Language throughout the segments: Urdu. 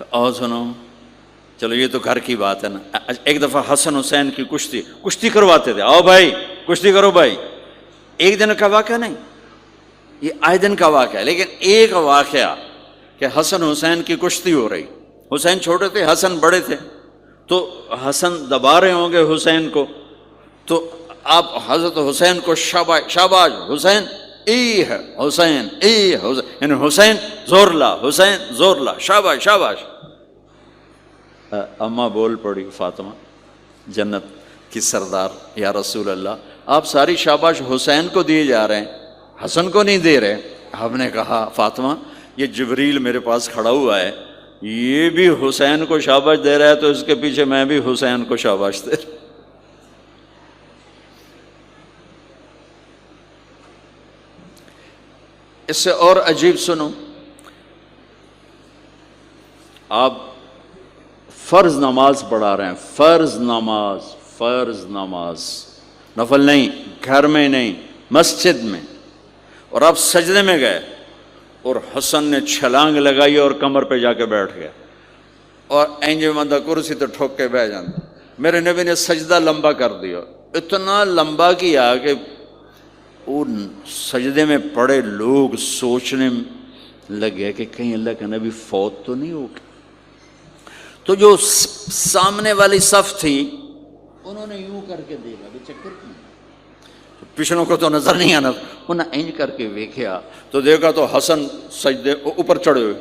اور سنو، چلو یہ تو گھر کی بات ہے نا. ایک دفعہ حسن حسین کی کشتی کرواتے تھے. آؤ بھائی کشتی کرو بھائی. ایک دن کا واقعہ نہیں، یہ آئے دن کا واقعہ ہے. لیکن ایک واقعہ کہ حسن حسین کی کشتی ہو رہی. حسین چھوٹے تھے، حسن بڑے تھے. تو حسن دبا رہے ہوں گے حسین کو، تو آپ حضرت حسین کو شاباش شاباش حسین ای ہے، حسین ای حسین، یعنی حسین زور لا، حسین زور لا، شاباش شاباش. اماں بول پڑی فاطمہ جنت کی سردار، یا رسول اللہ آپ ساری شاباش حسین کو دیے جا رہے ہیں، حسن کو نہیں دے رہے. آپ نے کہا فاطمہ یہ جبریل میرے پاس کھڑا ہوا ہے، یہ بھی حسین کو شاباش دے رہا ہے، تو اس کے پیچھے میں بھی حسین کو شاباش دے رہا. اس سے اور عجیب سنو، آپ فرض نماز پڑھا رہے ہیں، فرض نماز، نفل نہیں، گھر میں نہیں، مسجد میں، اور آپ سجدے میں گئے اور حسن نے چھلانگ لگائی اور کمر پہ جا کے بیٹھ گئے، اور اینجے مندہ کرسی تو ٹھوک کے بیٹھ جاتا. میرے نبی نے سجدہ لمبا کر دیا، اتنا لمبا کیا کہ ان سجدے میں پڑے لوگ سوچنے لگے کہ کہیں اللہ کا نبی فوت تو نہیں ہو گیا. تو جو سامنے والی صف تھی انہوں نے یوں کر کے دیکھا کہ چکر کیوں، پچھلوں کو تو نظر نہیں آنا، انہوں نے اینج کر کے ویکھیا تو دیکھا تو حسن سجدے اوپر چڑھے ہوئے.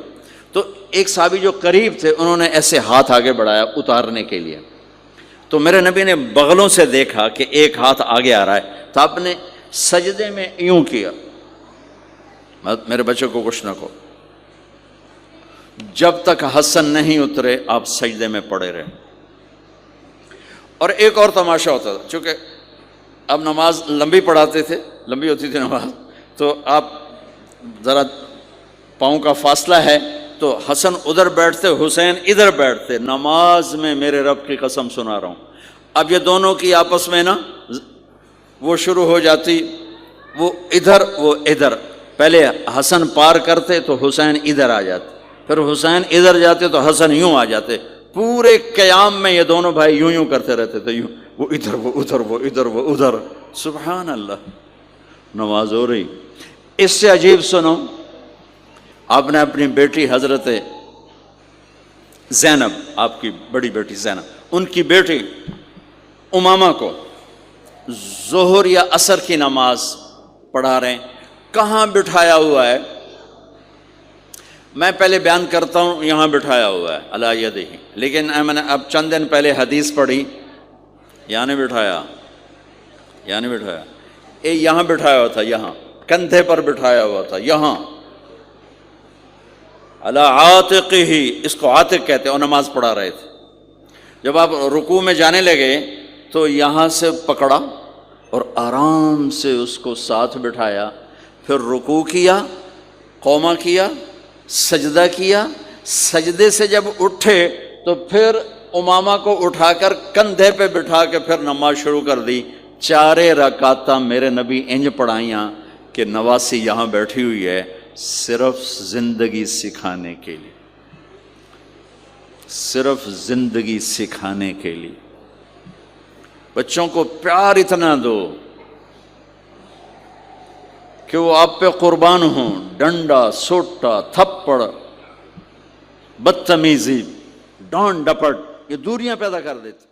تو ایک صحابی جو قریب تھے انہوں نے ایسے ہاتھ آگے بڑھایا اتارنے کے لیے. تو میرے نبی نے بغلوں سے دیکھا کہ ایک ہاتھ آگے آ رہا ہے، تو آپ نے سجدے میں یوں کیا، میرے بچوں کو کچھ نہ کہو. جب تک حسن نہیں اترے آپ سجدے میں پڑے رہے. اور ایک اور تماشا ہوتا تھا، چونکہ اب نماز لمبی پڑھاتے تھے، لمبی ہوتی تھی نماز، تو آپ ذرا پاؤں کا فاصلہ ہے تو حسن ادھر بیٹھتے، حسین ادھر بیٹھتے. نماز میں میرے رب کی قسم سنا رہا ہوں، اب یہ دونوں کی آپس میں نا وہ شروع ہو جاتی، وہ ادھر. پہلے حسن پار کرتے تو حسین ادھر آ جاتے، پھر حسین ادھر جاتے تو حسن یوں آ جاتے. پورے قیام میں یہ دونوں بھائی یوں کرتے رہتے تھے، یوں، وہ ادھر وہ ادھر، وہ ادھر وہ ادھر. سبحان اللہ، نماز ہو رہی. اس سے عجیب سنو، آپ نے اپنی بیٹی حضرت زینب، آپ کی بڑی بیٹی زینب، ان کی بیٹی امامہ کو ظہر یا عصر کی نماز پڑھا رہے ہیں. کہاں بٹھایا ہوا ہے؟ میں پہلے بیان کرتا ہوں، یہاں بٹھایا ہوا ہے علی یدہ، لیکن میں نے اب چند دن پہلے حدیث پڑھی، یہاں نہیں بٹھایا، یہاں بٹھایا ہوا تھا، یہاں کندھے پر بٹھایا ہوا تھا، یہاں علی عاتقہ، اس کو عاتق کہتے ہیں، اور نماز پڑھا رہے تھے. جب آپ رکوع میں جانے لگے تو یہاں سے پکڑا اور آرام سے اس کو ساتھ بٹھایا، پھر رکوع کیا، قومہ کیا، سجدہ کیا. سجدے سے جب اٹھے تو پھر امامہ کو اٹھا کر کندھے پہ بٹھا کے پھر نماز شروع کر دی. 4 رکعتاں میرے نبی انج پڑھائیاں کہ نواسی یہاں بیٹھی ہوئی ہے صرف زندگی سکھانے کے لیے، صرف زندگی سکھانے کے لیے. بچوں کو پیار اتنا دو کہ وہ آپ پہ قربان ہوں. ڈنڈا، سوٹا، تھپڑ، بدتمیزی، ڈانٹ ڈپٹ، یہ دوریاں پیدا کر دیتے.